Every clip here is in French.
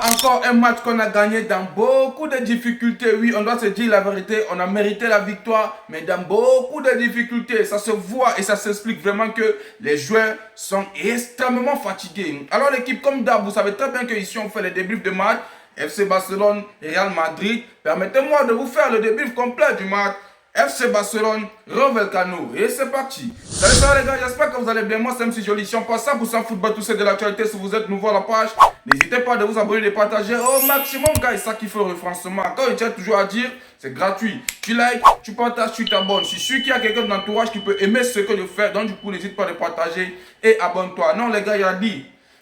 Encore un match qu'on a gagné dans beaucoup de difficultés. Oui, on doit se dire la vérité. On a mérité la victoire, mais dans beaucoup de difficultés. Ça se voit et ça s'explique vraiment que les joueurs sont extrêmement fatigués. Alors l'équipe, comme d'hab, vous savez très bien qu'ici on fait les débriefs de match. FC Barcelone, Real Madrid. Permettez-moi de vous faire le débrief complet du match. FC Barcelone, Rayo Vallecano. Et c'est parti. Salut les gars, j'espère que vous allez bien. Moi c'est MC Joli. Si on passe 100% football, tout c'est de l'actualité. Si vous êtes nouveau à la page, n'hésitez pas de vous abonner, de partager au maximum, car c'est ça qui fait le référencement. Quand je tiens toujours à dire, c'est gratuit. Tu likes, tu partages, tu t'abonnes. Si je suis qu'il y a quelqu'un de l'entourage qui peut aimer ce que je fais, donc du coup n'hésite pas de partager et abonne-toi. Non les gars,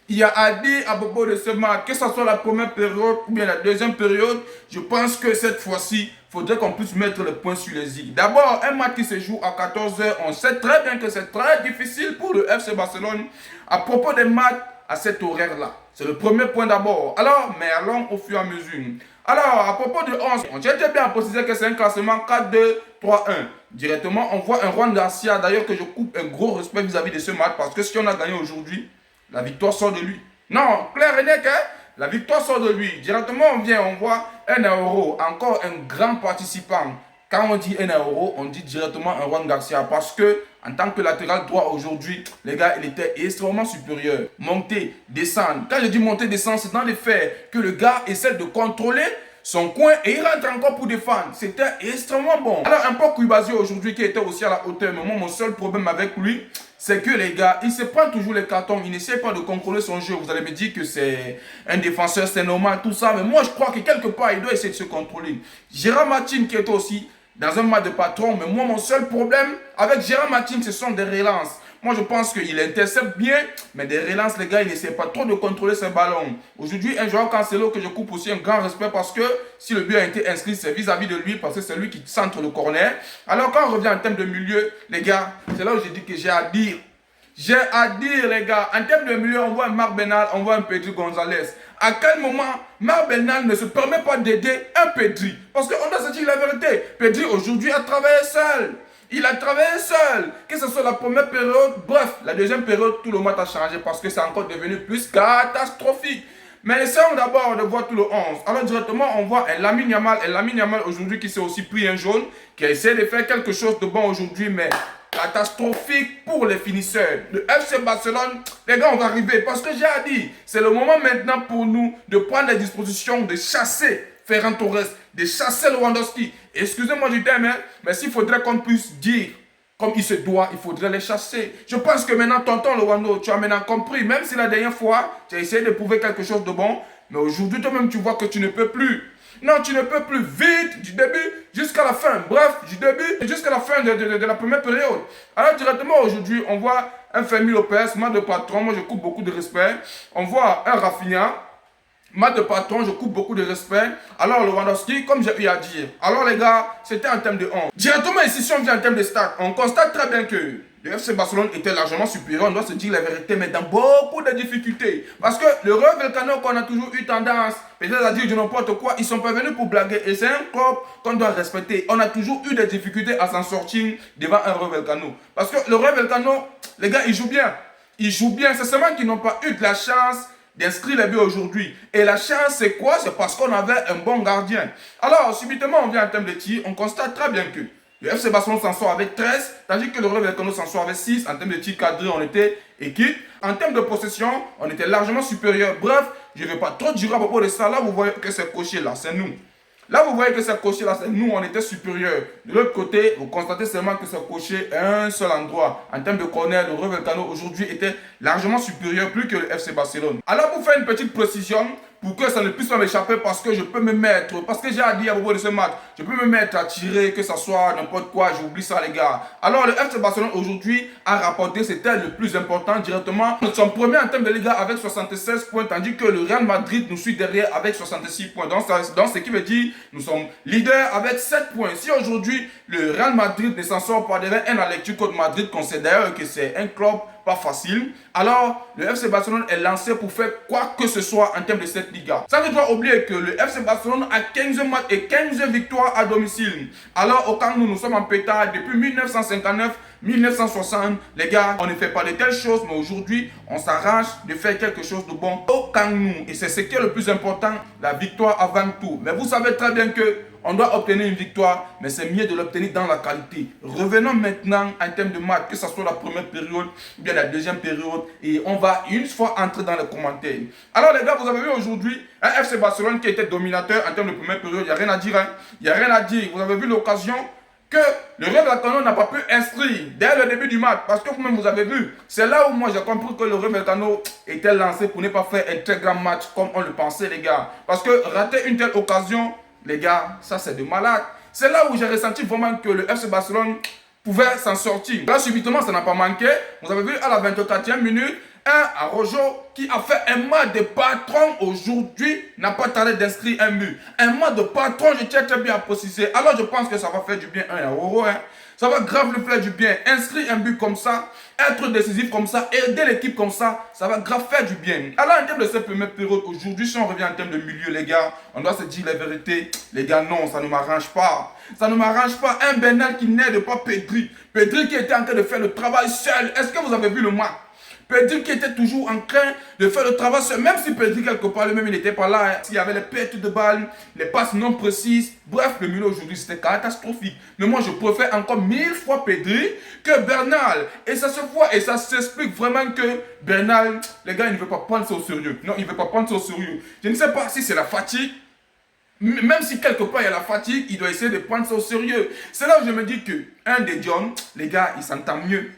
il y a à dire à propos de ce match, que ce soit la première période ou bien la deuxième période, je pense que cette fois-ci, il faudrait qu'on puisse mettre le point sur les i. D'abord, un match qui se joue à 14 h, on sait très bien que c'est très difficile pour le FC Barcelone à propos des matchs à cet horaire-là. C'est le premier point d'abord. Alors, mais allons au fur et à mesure. Alors, à propos de 11, on tient bien à préciser que c'est un classement 4-2-3-1. Directement, on voit un Juan Garcia, d'ailleurs que je coupe un gros respect vis-à-vis de ce match, parce que si on a gagné aujourd'hui, la victoire sort de lui. Non, clair et net, hein? La victoire sort de lui. Directement, on vient, on voit un euro, encore un grand participant. Quand on dit un euro, on dit directement un Juan Garcia. Parce que, en tant que latéral droit aujourd'hui, les gars, il était extrêmement supérieur. Monter, descendre. Quand je dis monter, descendre, c'est dans les faits que le gars essaie de contrôler son coin et il rentre encore pour défendre. C'était extrêmement bon. Alors, un peu Kouibazio aujourd'hui qui était aussi à la hauteur. Mais moi, mon seul problème avec lui, c'est que les gars, il se prend toujours les cartons. Il n'essaie pas de contrôler son jeu. Vous allez me dire que c'est un défenseur, c'est normal, tout ça. Mais moi, je crois que quelque part, il doit essayer de se contrôler. Gérard Martin qui était aussi dans un match de patron. Mais moi, mon seul problème avec Gérard Martin, ce sont des relances. Moi, je pense qu'il intercepte bien, mais des relances, les gars, il n'essaie pas trop de contrôler ses ballons. Aujourd'hui, un joueur Cancelo que je coupe aussi un grand respect parce que si le but a été inscrit, c'est vis-à-vis de lui parce que c'est lui qui centre le corner. Alors, quand on revient en termes de milieu, les gars, c'est là où je dis que j'ai à dire. J'ai à dire, les gars, en termes de milieu, on voit un Marc Bernal, on voit un Pedri Gonzalez. À quel moment Marc Bernal ne se permet pas d'aider un Pedri? Parce qu'on doit se dire la vérité. Pedri, aujourd'hui, a travaillé seul. Il a travaillé seul, que ce soit la première période, bref, la deuxième période, tout le match a changé parce que c'est encore devenu plus catastrophique. Mais essayons d'abord de voir tout le 11. Alors directement, on voit un Lamine Yamal aujourd'hui qui s'est aussi pris un jaune, qui a essayé de faire quelque chose de bon aujourd'hui, mais catastrophique pour les finisseurs. Le FC Barcelone, les gars, on va arriver parce que j'ai à dire, c'est le moment maintenant pour nous de prendre les dispositions, de chasser Ferran Torres, de chasser Lewandowski. Excusez-moi du terme, mais s'il faudrait qu'on puisse dire comme il se doit, il faudrait les chasser. Je pense que maintenant, tonton Lewandowski, tu as maintenant compris, même si la dernière fois, tu as essayé de prouver quelque chose de bon, mais aujourd'hui, toi-même, tu vois que tu ne peux plus. Non, tu ne peux plus. Vite, du début jusqu'à la fin. Bref, du début jusqu'à la fin de la première période. Alors, directement aujourd'hui, on voit un Fermin Lopez, match de patron. Moi, je coupe beaucoup de respect. On voit un Rafinha, match de patron, je coupe beaucoup de respect. Alors, Lewandowski, comme j'ai eu à dire. Alors, les gars, c'était en termes de 11. Directement ici, si on vient en termes de stats, on constate très bien que le FC Barcelone était largement supérieur, on doit se dire la vérité, mais dans beaucoup de difficultés. Parce que le Rayo Vallecano qu'on a toujours eu tendance, peut-être à dire du n'importe quoi, ils sont pas venus pour blaguer. Et c'est un club qu'on doit respecter. On a toujours eu des difficultés à s'en sortir devant un Rayo Vallecano. Parce que le Rayo Vallecano, les gars, ils jouent bien. Ils jouent bien. C'est seulement qu'ils n'ont pas eu de la chance d'inscrire les buts aujourd'hui. Et la chance, c'est quoi? C'est parce qu'on avait un bon gardien. Alors, subitement, on vient en termes de tir, on constate très bien que le FC Barcelone s'en sort avec 13, tandis que le Rayo Vallecano s'en sort avec 6. En termes de tir cadré, on était équipe. En termes de possession, on était largement supérieur. Bref, je ne vais pas trop dire à propos de ça. Là, vous voyez que c'est coché là, c'est nous. Là, vous voyez que c'est coché là, c'est nous, on était supérieur. De l'autre côté, vous constatez seulement que c'est coché à un seul endroit. En termes de corner, le Rayo Vallecano aujourd'hui était largement supérieur, plus que le FC Barcelone. Alors, pour faire une petite précision, pour que ça ne puisse pas m'échapper, parce que je peux me mettre, parce que j'ai à dire à propos de ce match, je peux me mettre à tirer, que ça soit n'importe quoi, j'oublie ça les gars. Alors le FC Barcelone aujourd'hui a rapporté, c'était le plus important directement. Nous sommes premiers en termes de Liga avec 76 points, tandis que le Real Madrid nous suit derrière avec 66 points. Donc ce qui veut dire, nous sommes leaders avec 7 points. Si aujourd'hui le Real Madrid ne s'en sort pas devant un Atlético de Madrid, considère que c'est un club pas facile, alors le FC Barcelone est lancé pour faire quoi que ce soit en termes de cette Liga. Ça ne doit oublier que le FC Barcelone a 15 matchs et 15 victoires à domicile. Alors au Camp Nou, nous sommes en pétard depuis 1959. 1960, les gars, on ne fait pas de telles choses, mais aujourd'hui, on s'arrange de faire quelque chose de bon au Camp Nou. Et c'est ce qui est le plus important, la victoire avant tout. Mais vous savez très bien que on doit obtenir une victoire, mais c'est mieux de l'obtenir dans la qualité. Revenons maintenant en termes de match, que ce soit la première période ou bien la deuxième période, et on va une fois entrer dans les commentaires. Alors les gars, vous avez vu aujourd'hui un FC Barcelone qui était dominateur en termes de première période, il n'y a rien à dire. Hein? Il n'y a rien à dire. Vous avez vu l'occasion que le Rayo Vallecano n'a pas pu inscrire dès le début du match. Parce que vous-même, vous avez vu, c'est là où moi j'ai compris que le Rayo Vallecano était lancé pour ne pas faire un très grand match comme on le pensait, les gars. Parce que rater une telle occasion, les gars, ça c'est de malade. C'est là où j'ai ressenti vraiment que le FC Barcelone pouvait s'en sortir. Là, subitement, ça n'a pas manqué. Vous avez vu à la 24e minute, un Araujo qui a fait un match de patron aujourd'hui n'a pas tardé d'inscrire un but. Un match de patron, je tiens très bien à préciser. Alors je pense que ça va faire du bien un Araujo. Hein. Ça va grave lui faire du bien. Inscrire un but comme ça, être décisif comme ça, aider l'équipe comme ça va grave faire du bien. Alors en termes de cette première période, aujourd'hui, si on revient en termes de milieu, les gars, on doit se dire la vérité. Les gars, non, ça ne m'arrange pas. Ça ne m'arrange pas. Un Bernal qui n'aide pas Pedri. Pedri qui était en train de faire le travail seul. Est-ce que vous avez vu le match? Pedri qui était toujours en train de faire le travail seul, même si Pedri quelque part lui-même il n'était pas là, hein. S'il y avait les pertes de balles, les passes non précises, bref, le milieu aujourd'hui c'était catastrophique. Mais moi je préfère encore 1000 fois Pedri que Bernal. Et ça se voit et ça s'explique vraiment que Bernal, les gars, il ne veut pas prendre ça au sérieux. Non, il ne veut pas prendre ça au sérieux. Je ne sais pas si c'est la fatigue. Même si quelque part il y a la fatigue, il doit essayer de prendre ça au sérieux. C'est là où je me dis que un des John, les gars, il s'entend mieux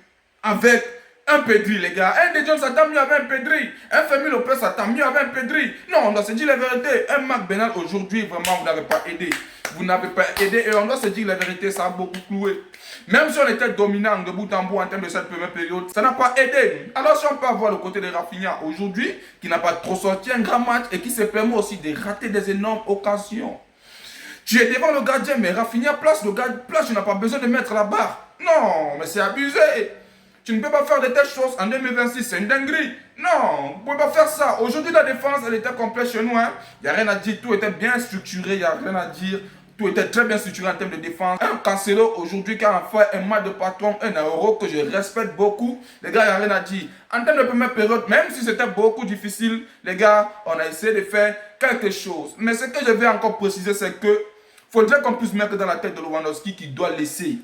avec un Pedri, les gars. Un De Jong s'attend mieux avec un Pedri. Un Fermin Lopez s'attend mieux avec un Pedri. Non, on doit se dire la vérité. Un Marc Bernal aujourd'hui, vraiment, vous n'avez pas aidé. Vous n'avez pas aidé et on doit se dire la vérité, ça a beaucoup cloué. Même si on était dominant de bout en bout en termes de cette première période, ça n'a pas aidé. Alors si on peut avoir le côté de Rafinha aujourd'hui, qui n'a pas trop sorti un grand match et qui se permet aussi de rater des énormes occasions. Tu es devant le gardien, mais Rafinha place le gardien, tu n'as pas besoin de mettre la barre. Non, mais c'est abusé. Tu ne peux pas faire de telles choses en 2026, c'est une dinguerie. Non, vous ne pouvez pas faire ça. Aujourd'hui, la défense, elle était complète chez nous. Il n'y a rien à dire, tout était bien structuré, il n'y a rien à dire. Tout était très bien structuré en termes de défense. Un Cancelo, aujourd'hui, qui a fait un match de patron, un euro que je respecte beaucoup. Les gars, il n'y a rien à dire. En termes de première période, même si c'était beaucoup difficile, les gars, on a essayé de faire quelque chose. Mais ce que je vais encore préciser, c'est que faudrait qu'on puisse mettre dans la tête de Lewandowski qu'il doit laisser.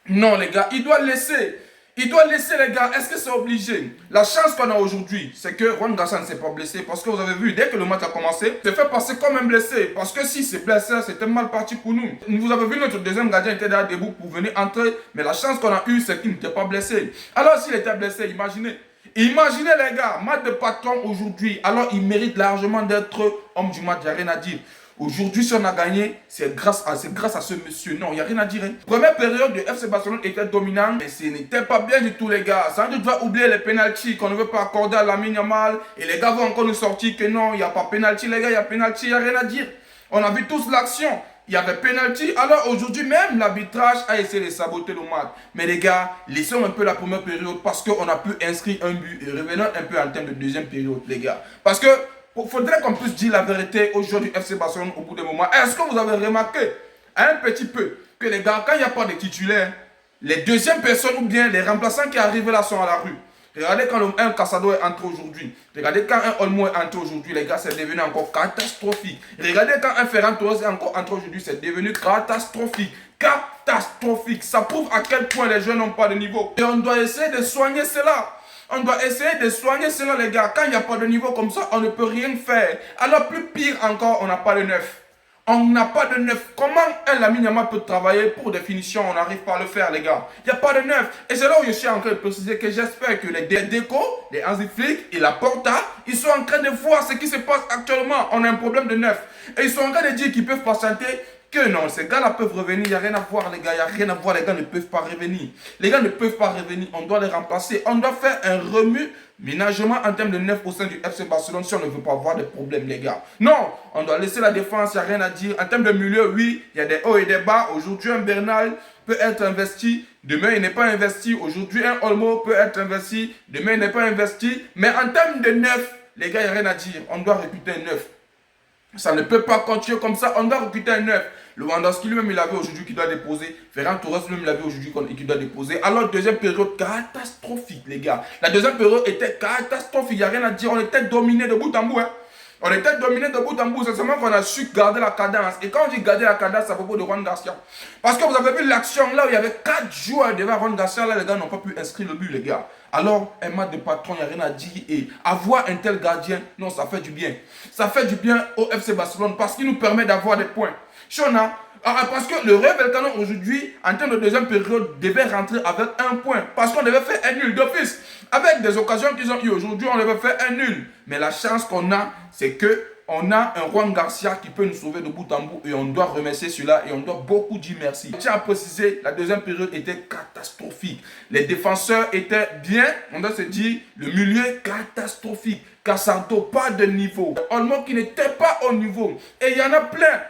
Non, les gars, il doit laisser. Il doit laisser, les gars. Est-ce que c'est obligé? La chance qu'on a aujourd'hui, c'est que Juan Garcia ne s'est pas blessé. Parce que vous avez vu, dès que le match a commencé, il s'est fait passer comme un blessé. Parce que si c'est blessé, c'était mal parti pour nous. Vous avez vu, notre deuxième gardien était là debout pour venir entrer. Mais la chance qu'on a eue, c'est qu'il n'était pas blessé. Alors s'il était blessé, imaginez. Imaginez, les gars, match de patron aujourd'hui. Alors il mérite largement d'être homme du match, il n'y a rien à dire. Aujourd'hui, si on a gagné, c'est grâce à ce monsieur. Non, il n'y a rien à dire. Hein. Première période de FC Barcelone était dominant, mais ce n'était pas bien du tout, les gars. Sans doute va oublier les pénaltys qu'on ne veut pas accorder à Lamine Yamal. Et les gars vont encore nous sortir que non, il n'y a pas pénalty, les gars, il y a pénalty, il n'y a rien à dire. On a vu tous l'action. Il y avait pénalty. Alors aujourd'hui, même l'arbitrage a essayé de saboter le match. Mais les gars, laissons un peu la première période parce qu'on a pu inscrire un but. Et revenons un peu en termes de deuxième période, les gars. Parce que il faudrait qu'on puisse dire la vérité au joueurs du FC Barcelone au bout d'un moment. Est-ce que vous avez remarqué un petit peu que les gars, quand il n'y a pas de titulaires, les deuxièmes personnes ou bien les remplaçants qui arrivent là sont à la rue. Regardez quand un Casado est entré aujourd'hui. Regardez quand un Olmo est entré aujourd'hui, les gars, c'est devenu encore catastrophique. Regardez quand un Ferran Torres est encore entré aujourd'hui, c'est devenu catastrophique. Catastrophique. Ça prouve à quel point les jeunes n'ont pas de niveau. Et on doit essayer de soigner cela. On doit essayer de soigner cela, les gars. Quand il n'y a pas de niveau comme ça, on ne peut rien faire. Alors, plus pire encore, on n'a pas de neuf. On n'a pas de neuf. Comment un Lamine Yamal peut travailler pour des finitions? On n'arrive pas à le faire, les gars. Il n'y a pas de neuf. Et c'est là où je suis en train de préciser que j'espère que les Deco, les Hansi Flick et la Porta, ils sont en train de voir ce qui se passe actuellement. On a un problème de neuf. Et ils sont en train de dire qu'ils peuvent patienter. Que non, ces gars-là peuvent revenir, il n'y a rien à voir, les gars, il n'y a rien à voir, les gars ne peuvent pas revenir. Les gars ne peuvent pas revenir, on doit les remplacer. On doit faire un remue-ménagement en termes de neuf au sein du FC Barcelone si on ne veut pas avoir de problèmes, les gars. Non, on doit laisser la défense, il n'y a rien à dire. En termes de milieu, oui, il y a des hauts et des bas. Aujourd'hui, un Bernal peut être investi, demain il n'est pas investi. Aujourd'hui, un Olmo peut être investi, demain il n'est pas investi. Mais en termes de neuf, les gars, il n'y a rien à dire. On doit recruter un neuf. Ça ne peut pas continuer comme ça. On doit recruter un neuf. Lewandowski lui-même, il avait aujourd'hui qui doit déposer. Ferran Torres lui-même, il avait aujourd'hui qui doit déposer. Alors, deuxième période catastrophique, les gars. La deuxième période était catastrophique. Il n'y a rien à dire. On était dominé de bout en bout. Hein. On était dominé de bout en bout. C'est seulement qu'on a su garder la cadence. Et quand on dit garder la cadence, c'est à propos de Juan Garcia. Parce que vous avez vu l'action là où il y avait 4 joueurs devant Juan Garcia. Là, les gars n'ont pas pu inscrire le but, les gars. Alors, un match de patron, il n'y a rien à dire. Et avoir un tel gardien, non, ça fait du bien. Ça fait du bien au FC Barcelone parce qu'il nous permet d'avoir des points. Si on a parce que le Rayo Vallecano aujourd'hui, en termes de deuxième période, devait rentrer avec un point. Parce qu'on devait faire un nul d'office. Avec des occasions qu'ils ont eues aujourd'hui, on devait faire un nul. Mais la chance qu'on a, c'est que on a un Juan Garcia qui peut nous sauver de bout en bout et on doit remercier cela et on doit beaucoup dire merci. Je tiens à préciser, la deuxième période était catastrophique. Les défenseurs étaient bien, on doit se dire, le milieu catastrophique. Casardo, pas de niveau. Olmo qui n'était pas au niveau. Et il y en a plein.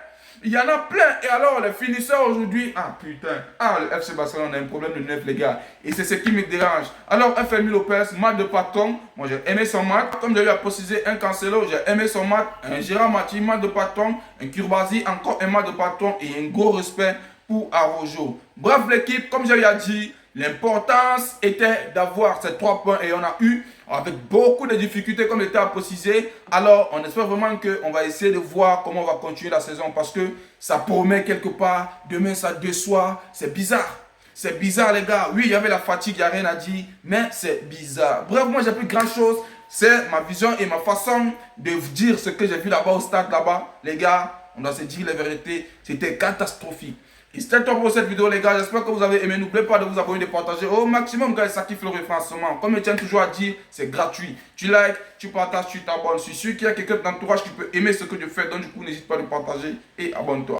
Il y en a plein. Et alors, les finisseurs aujourd'hui, ah putain, le FC Barcelone a un problème de neuf, les gars. Et c'est ce qui me dérange. Alors, un Fermin Lopez, match de patron. Moi, j'ai aimé son match. Comme j'ai eu à préciser, un Cancelo, j'ai aimé son match. Un Gérard Martin, match de patron. Un Kurbasi, encore un match de patron. Et un gros respect pour Araujo. Bref, l'équipe, comme j'ai eu à dire, l'importance était d'avoir ces 3 points et on a eu avec beaucoup de difficultés comme l'État a précisé. Alors on espère vraiment qu'on va essayer de voir comment on va continuer la saison parce que ça promet quelque part. Demain ça déçoit. C'est bizarre. C'est bizarre les gars. Oui, il y avait la fatigue, il n'y a rien à dire. Mais c'est bizarre. Bref, moi j'ai plus grand chose. C'est ma vision et ma façon de vous dire ce que j'ai vu là-bas au stade là-bas. Les gars, on doit se dire la vérité. C'était catastrophique. Et c'était tout pour cette vidéo les gars, j'espère que vous avez aimé, n'oubliez pas de vous abonner, de partager au maximum gars, ça kiffe le référencement. Comme je tiens toujours à dire, c'est gratuit. Tu likes, tu partages, tu t'abonnes. Je suis sûr qu'il y a quelqu'un de l'entourage qui peut aimer ce que je fais, donc du coup n'hésite pas à le partager et abonne-toi.